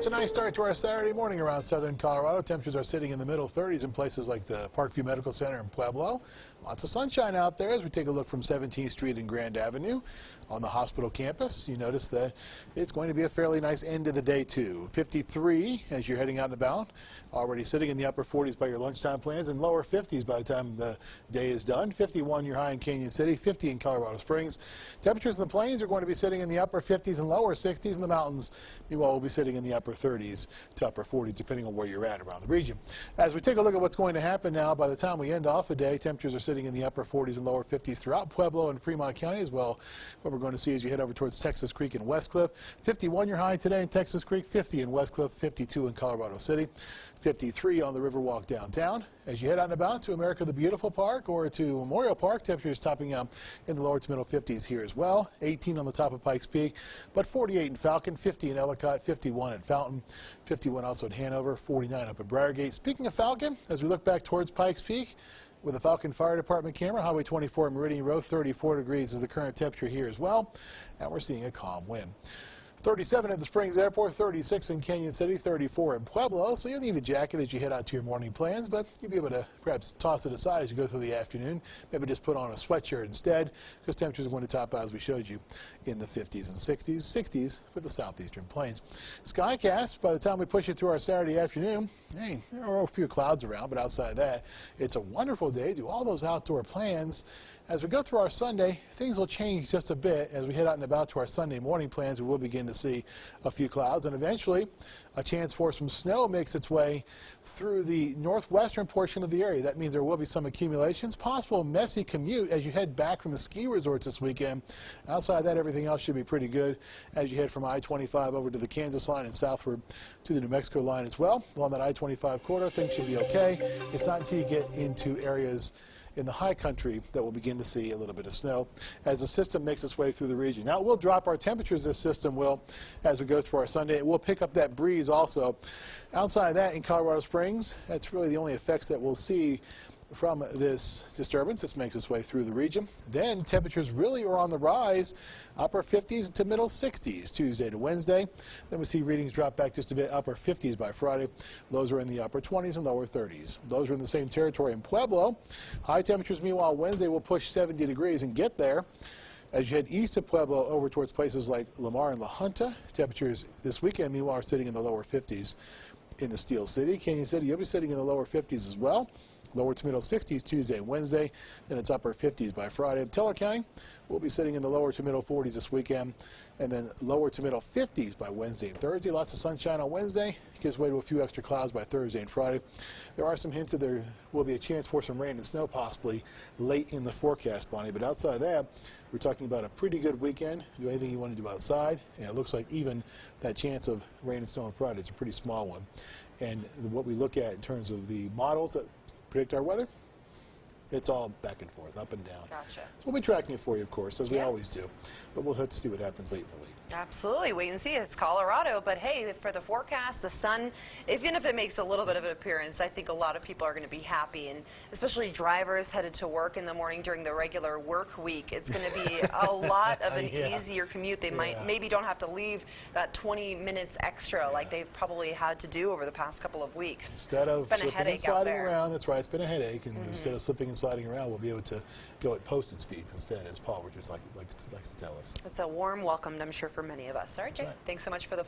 It's a nice start to our Saturday morning around southern Colorado. Temperatures are sitting in the middle 30s in places like the Parkview Medical Center in Pueblo. Lots of sunshine out there as we take a look from 17th Street and Grand Avenue on the hospital campus. You notice that it's going to be a fairly nice end of the day, too. 53 as you're heading out and about. Already sitting in the upper 40s by your lunchtime plans and lower 50s by the time the day is done. 51 your high in Canyon City, 50 in Colorado Springs. Temperatures in the plains are going to be sitting in the upper 50s and lower 60s in the mountains. Meanwhile, we'll be sitting in the upper 30s to upper 40s, depending on where you're at around the region. As we take a look at what's going to happen now, by the time we end off the day, temperatures are sitting in the upper 40s and lower 50s throughout Pueblo and Fremont County as well. What we're going to see as you head over towards Texas Creek and Westcliff. 51 your high today in Texas Creek, 50 in Westcliff, 52 in Colorado City, 53 on the Riverwalk downtown. As you head out and about to America the Beautiful Park or to Memorial Park, temperatures topping out in the lower to middle 50s here as well. 18 on the top of Pikes Peak, but 48 in Falcon, 50 in Ellicott, 51 at Fountain, 51 also at Hanover, 49 up at Briargate. Speaking of Falcon, as we look back towards Pikes Peak, with a Falcon Fire Department camera, Highway 24 Meridian Road, 34 degrees is the current temperature here as well, and we're seeing a calm wind. 37 at the Springs Airport, 36 in Canyon City, 34 in Pueblo. So you'll need a jacket as you head out to your morning plans, but you'll be able to perhaps toss it aside as you go through the afternoon. Maybe just put on a sweatshirt instead, because temperatures are going to top out, as we showed you, in the 50s and 60s, 60s for the southeastern plains. Skycast, by the time we push it through our Saturday afternoon, hey, there are a few clouds around, but outside that, it's a wonderful day. Do all those outdoor plans. As we go through our Sunday, things will change just a bit. As we head out and about to our Sunday morning plans, we will begin to see a few clouds, and eventually a chance for some snow makes its way through the northwestern portion of the area. That means there will be some accumulations, possible messy commute as you head back from the ski resorts this weekend. Outside that, everything else should be pretty good as you head from I-25 over to the Kansas line and southward to the New Mexico line as well. Along that I-25 corridor, things should be okay. It's not until you get into areas in the high country that we'll begin to see a little bit of snow as the system makes its way through the region. Now, it will drop our temperatures, this system will, as we go through our Sunday. It will pick up that breeze also. Outside of that, in Colorado Springs, that's really the only effects that we'll see from this disturbance. This makes its way through the region. Then temperatures really are on the rise, upper 50s to middle 60s Tuesday to Wednesday. Then we see readings drop back just a bit, upper 50s by Friday. Lows are in the upper 20s and lower 30s. Those are in the same territory in Pueblo. High temperatures, meanwhile, Wednesday will push 70 degrees and get there. As you head east of Pueblo over towards places like Lamar and La Junta, temperatures this weekend, meanwhile, are sitting in the lower 50s in the Steel City. Canyon City, you'll be sitting in the lower 50s as well. Lower to middle 60s Tuesday and Wednesday, then it's upper 50s by Friday. Teller County will be sitting in the lower to middle 40s this weekend, and then lower to middle 50s by Wednesday and Thursday. Lots of sunshine on Wednesday. Gives way to a few extra clouds by Thursday and Friday. There are some hints that there will be a chance for some rain and snow possibly late in the forecast, Bonnie. But outside of that, we're talking about a pretty good weekend. Do anything you want to do outside. And it looks like even that chance of rain and snow on Friday is a pretty small one. And what we look at in terms of the models that predict our weather, it's all back and forth, up and down. Gotcha. So we'll be tracking it for you, of course, as we always do. But we'll have to see what happens late in the week. Absolutely. Wait and see. It's Colorado. But, hey, for the forecast, the sun, even if it makes a little bit of an appearance, I think a lot of people are going to be happy, and especially drivers headed to work in the morning during the regular work week. It's going to be a lot of an easier commute. They might maybe don't have to leave that 20 minutes extra like they've probably had to do over the past couple of weeks. Instead of slipping and sliding around, that's right, it's been a headache, and instead of slipping and sliding around, we'll be able to go at posted speeds instead, as Paul Richards likes to tell us. It's a warm welcome, I'm sure, for many of us. All right, Jay, thanks so much for the